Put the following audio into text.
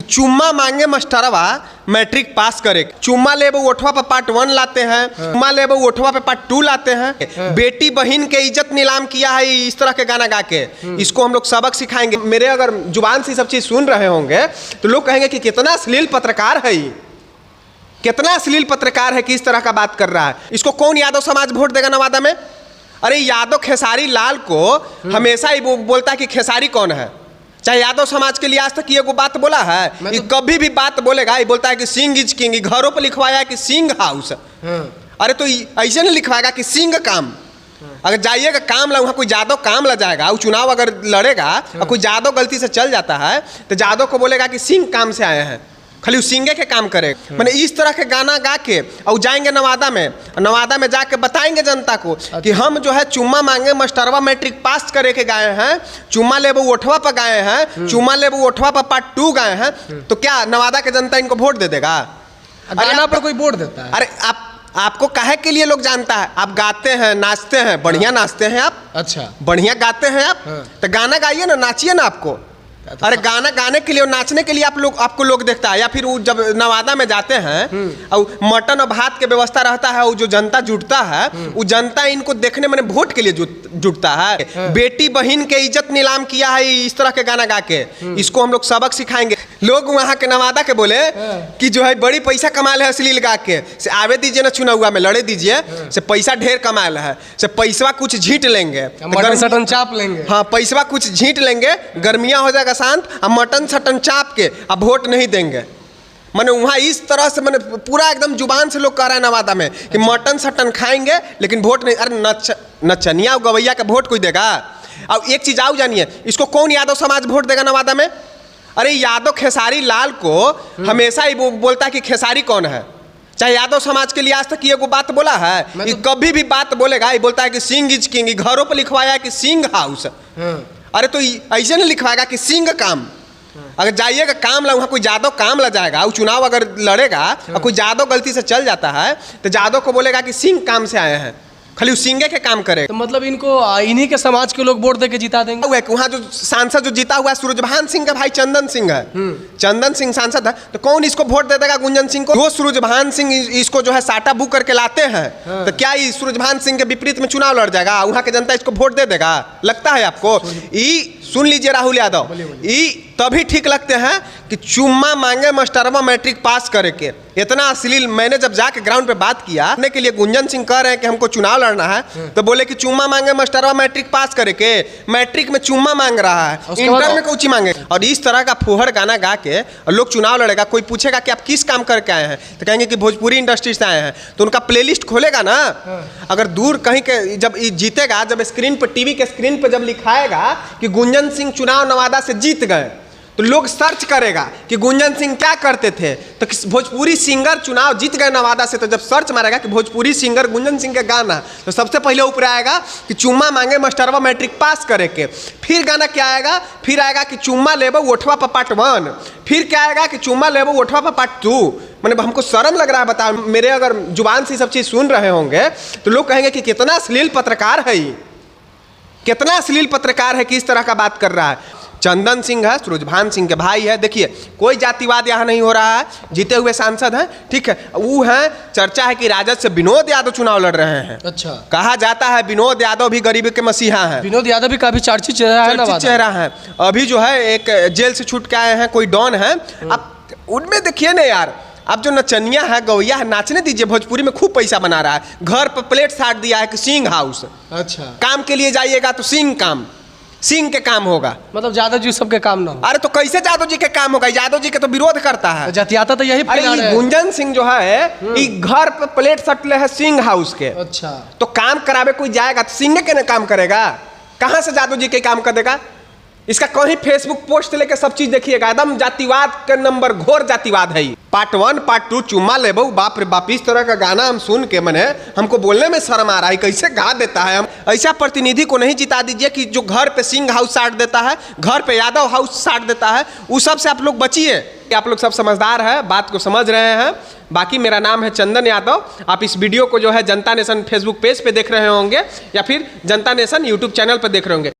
चुम्मा मांगे मास्टरवा matric pass करे। चुम्मा लेबो ओठवा पे पार्ट 1 लाते हैं, चुम्मा लेबो ओठवा पे पार्ट 2 लाते हैं। बेटी बहन के इज्जत नीलाम किया है इस तरह के गाना गा के। इसको हम लोग सबक सिखाएंगे। मेरे अगर जुबान से सब चीज सुन रहे होंगे तो लोग कहेंगे कि कितना अश्लील पत्रकार है ये, कितना अश्लील पत्रकार है कि इस तरह का बात कर रहा है। इसको कौन यादव समाज वोट देगा नवादा में? अरे यादव खेसारी लाल को हमेशा ही बोलता है कि खेसारी कौन है। चाहे यादव समाज के लिए आज तक ये को बात बोला है? ये कभी भी बात बोलेगा, ये बोलता है कि सिंह इज किंग। घरों पर लिखवाया है कि सिंह हाउस। अरे तो ऐसे नहीं लिखवाएगा कि सिंह काम। अगर जाइएगा काम ला, वहाँ कोई यादव काम ला जाएगा, वो चुनाव अगर लड़ेगा और कोई यादव गलती से चल जाता है तो यादव को बोलेगा कि सिंह काम से आए हैं, खाली सिंगे के काम करे। मैंने इस तरह के गाना गा के और जाएंगे नवादा में जाके बताएंगे जनता को कि हम जो है चुम्मा मांगे मास्टरवा मैट्रिक पास करे के गाए हैं, चुम्मा लेबो ओठवा पर गाए हैं, चुम्मा लेबो ओठवा पर पार्ट 2 गाए हैं। तो क्या नवादा के जनता इनको वोट दे देगा? गाना पर कोई वोट देता है? अरे आपको काहे के लिए लोग जानता है? आप गाते हैं, नाचते हैं, बढ़िया नाचते हैं आप। अच्छा, बढ़िया गाते हैं आप। तो गाना गाइए ना, नाचिए ना। आपको अरे गाना गाने के लिए और नाचने के लिए आपको लोग देखता है। या फिर वो जब नवादा में जाते हैं और मटन और भात के व्यवस्था रहता है, वो जो जनता जुटता है, वो जनता इनको देखने में वोट के लिए जुटता है। बेटी बहन के इज्जत नीलाम किया है इस तरह के गाना गा के। इसको हम लोग सबक सिखाएंगे। लोग वहाँ के नवादा के बोले कि जो है बड़ी पैसा कमाल है अश्लील गा के, से आवे दीजिए ना चुनाव में लड़े दीजिए, से पैसा ढेर कमाल है, से पैसा कुछ झीट लेंगे, सटन चाप लेंगे। हाँ, पैसा कुछ झीट लेंगे, गर्मियाँ हो जाएगा शांत, अब मटन सटन चाप के अब वोट नहीं देंगे। मैंने वहाँ इस तरह से मैंने पूरा एकदम जुबान से लोग कह रहे हैं नवादा में कि मटन सटन खाएंगे लेकिन वोट नहीं। अरे नचनिया और गवैया का वोट कोई देगा? अब एक चीज आओ जानिए, इसको कौन यादव समाज वोट देगा नवादा में? अरे यादव खेसारी लाल को हमेशा ही बोलता है कि खेसारी कौन है। चाहे यादव समाज के लिए आज तक ये को बात बोला है? ये कभी भी बात बोलेगा, ये बोलता है कि सिंह इज किंग। घरों पर लिखवाया है कि सिंह हाउस। अरे तो ऐसे नहीं लिखवाएगा कि सिंह काम। अगर जाइएगा काम ला, वहाँ कोई यादव काम ला जाएगा, वो चुनाव अगर लड़ेगा और कोई यादव गलती से चल जाता है तो यादव को बोलेगा कि सिंह काम से आए हैं, खाली सिंगे के काम करे। तो मतलब इनको इन्हीं के समाज के लोग वोट देके जिता देंगे। वहाँ जो सांसद जो जीता हुआ है सूरजभान सिंह का भाई चंदन सिंह है। चंदन सिंह सांसद है, तो कौन इसको वोट दे देगा? गुंजन सिंह को। जो सूरजभान सिंह इसको जो है साटा बुक करके लाते हैं, तो क्या ये सूरजभान सिंह के विपरीत में चुनाव लड़ जाएगा? वहाँ के जनता इसको वोट दे देगा? लगता है आपको? सुन लीजिए राहुल यादव, तभी ठीक लगते हैं कि चुम्मा मांगे मास्टरवा मैट्रिक पास करे के। इतना अश्लील मैंने जब जाके ग्राउंड पे बात किया के लिए गुंजन सिंह कह रहे हैं कि हमको चुनाव लड़ना है, तो बोले कि चुम्मा मांगे मास्टरवा मैट्रिक पास करे के। मैट्रिक में चुम्मा मांग रहा है, इंटर में कौची मांगे? और इस तरह का फुहड़ गाना गा के और लोग चुनाव लड़ेगा। कोई पूछेगा कि आप किस काम करके आए हैं, तो कहेंगे कि भोजपुरी इंडस्ट्री से आए हैं। तो उनका प्लेलिस्ट खोलेगा ना। अगर दूर कहीं के जब जीतेगा, जब स्क्रीन पर टीवी के स्क्रीन पर जब लिखाएगा कि गुंजन सिंह चुनाव नवादा से जीत गए, तो लोग सर्च करेगा कि गुंजन सिंह क्या करते थे, तो भोजपुरी सिंगर चुनाव जीत गए नवादा से। तो जब सर्च मारेगा कि भोजपुरी सिंगर गुंजन सिंह का गाना, तो सबसे पहले ऊपर आएगा कि चुम्मा मांगे मास्टरवा मैट्रिक पास करे के। फिर गाना क्या आएगा? फिर आएगा कि चुम्मा लेबो ओठवा पर पार्ट 1। फिर क्या आएगा कि चुम्मा लेबो ओठवा पर पार्ट 2। मैंने हमको शर्म लग रहा है, बताओ। मेरे अगर जुबान से सब चीज़ सुन रहे होंगे तो लोग कहेंगे कि कितना अश्लील पत्रकार है ये, कितना अश्लील पत्रकार है कि इस तरह का बात कर रहा है। चंदन सिंह है, सूरजभान सिंह के भाई है। देखिए, कोई जातिवाद यहाँ नहीं हो रहा है। जीते हुए सांसद हैं, ठीक है। वो हैं, चर्चा है कि राजद से विनोद यादव चुनाव लड़ रहे हैं। अच्छा, कहा जाता है विनोद यादव भी गरीबी के मसीहा हैं। विनोद यादव भी काफी चर्चित चेहरा है। अभी जो है एक जेल से छूट के आए हैं, कोई डॉन है। अब उनमें देखिए ना यार, अब जो नचनिया है गवैया है, नाचने दीजिए। भोजपुरी में खूब पैसा बना रहा है। घर पर प्लेट साट दिया है कि सिंह हाउस। अच्छा, काम के लिए जाइएगा तो सिंह काम, सिंह के काम होगा। मतलब यादव जी सबके काम ना हो। अरे तो कैसे यादव जी के काम होगा? यादव जी के तो विरोध करता है। जातियाता तो यही। गुंजन सिंह जो है घर पे प्लेट सटले है सिंह हाउस के। अच्छा, तो काम करावे कोई जाएगा तो सिंह के काम करेगा? कहाँ से यादव जी के काम कर देगा? इसका कहीं फेसबुक पोस्ट लेके सब चीज देखिएगा, एकदम जातिवाद के नंबर, घोर जातिवाद है। पार्ट 1 पार्ट 2 चुम्मा लेबो, बाप रे बाप। इस तरह का गाना हम सुन के मैंने हमको बोलने में शर्म आ रहा है, कैसे गा देता है। हम ऐसा प्रतिनिधि को नहीं जिता दीजिए कि जो घर पे सिंह हाउस साट देता है, घर पे यादव हाउस साट देता है। उस सब से आप लोग बचिए। आप लोग सब समझदार है, बात को समझ रहे हैं। बाकी मेरा नाम है चंदन यादव। आप इस वीडियो को जो है जनता नेशन फेसबुक पेज पे देख रहे होंगे या फिर जनता नेशन यूट्यूब चैनल पर देख रहे होंगे।